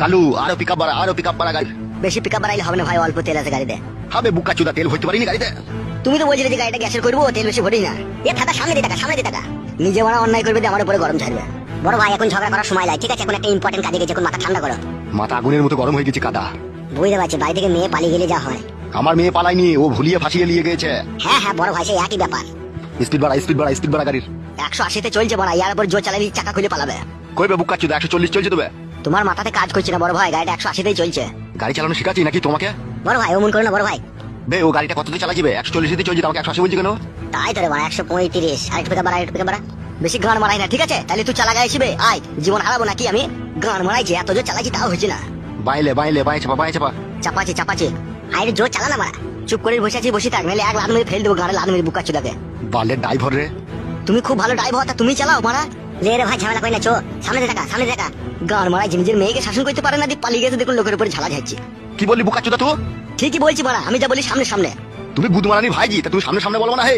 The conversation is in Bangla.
কালু আরো পিকআপ বাড়া গাড়ি। বেশি পিকআপ বাড়াইলে হবে না ভাই, অল্প তেল আছে গাড়িতে। হবে বুকা চুদা, তেল ভরতে পারিনি গাড়িতে। তুমি তো বলছিলে যে গাড়িটা গ্যাসের করবো, তেল বেশি ভরি না। এ থাকা সামনে দিয়ে টাকা, সামনে দিয়ে টাকা। নিজে বড় অন্যায় করবে দিয়ে আমার উপরে গরম ছাড়বে। বড় ভাই এখন ঝগড়া করার সময় লাগে, ঠিক আছে? এখন একটা ইম্পর্টেন্ট কাজে গেছে, এখন মাথা ঠান্ডা করো। মাথা আগুনের মতো গরম হয়ে গেছে কাদা। বুঝতে পারছি, বাড়ি থেকে মেয়ে পালিয়ে গেলে যা হয়। আমার মেয়ে পালায়নি, ও ভুলিয়ে ফাঁসিয়ে নিয়ে গেছে। হ্যাঁ হ্যাঁ বড় ভাই, সেই একই ব্যাপার। স্পিড বাড়া গাড়ির। 180-তে চলছে বড়, ইয়ার উপর জোর চালাবি চাকা খুলে পালাবে। কইবে বুকা চুদা 140 চলছে তবে। তোমার মাথাতে কাজ করছে না বড় ভাই, গাড়িটা 180-তেই চলছে। গাড়ি চালানো শিখাচ্ছি নাকি তোমাকে? বড় ভাই অমন করো না বড় ভাই। বে ও গাড়িটা কততে চালাজিবে? 140-তে চলছে, আমাকে 180 বলছি কেন? তাই তো রে বড়, 135। আরেকটু পিকআপ বাড়া, আরেকটু পিকআপ বাড়া। বেশি গান মারাই না, ঠিক আছে? তাহলে তুই চালা গাইছিবে, আয় জীবন হারাবো নাকি আমি? গান মারাইছি, এত জোর চালাচ্ছি তাও হচ্ছে না। বাইলে বাই চাপা। চাপাচ্ছি। আরে জোর চালা না মারা। চুপ করে বসে আছি, বসে থাক, নাহলে এক লাদ মেরে ফেল দেবো গাড়ি, লাদ মেরে বুকা চুদাকে। বালের ড্রাইভার রে। তুমি খুব ভালো ড্রাইভার, তা তুমি চালাও মারা। লে রে ভাই, ঝামেলা করি না, চো সামনে দেখা। গান মারাই নিজের মেয়েকে শাসন করতে পারে না, দিয়ে পালিয়ে গেছে, দেখুন লোকের উপরে ঝালা যাচ্ছে। কি বললি বুকা চুদা তুই? ঠিকই বলছি মারা, আমি যা বলি সামনে। তুমি বুধ মারানি ভাইজি, তা তুমি সামনে বলবো না হে।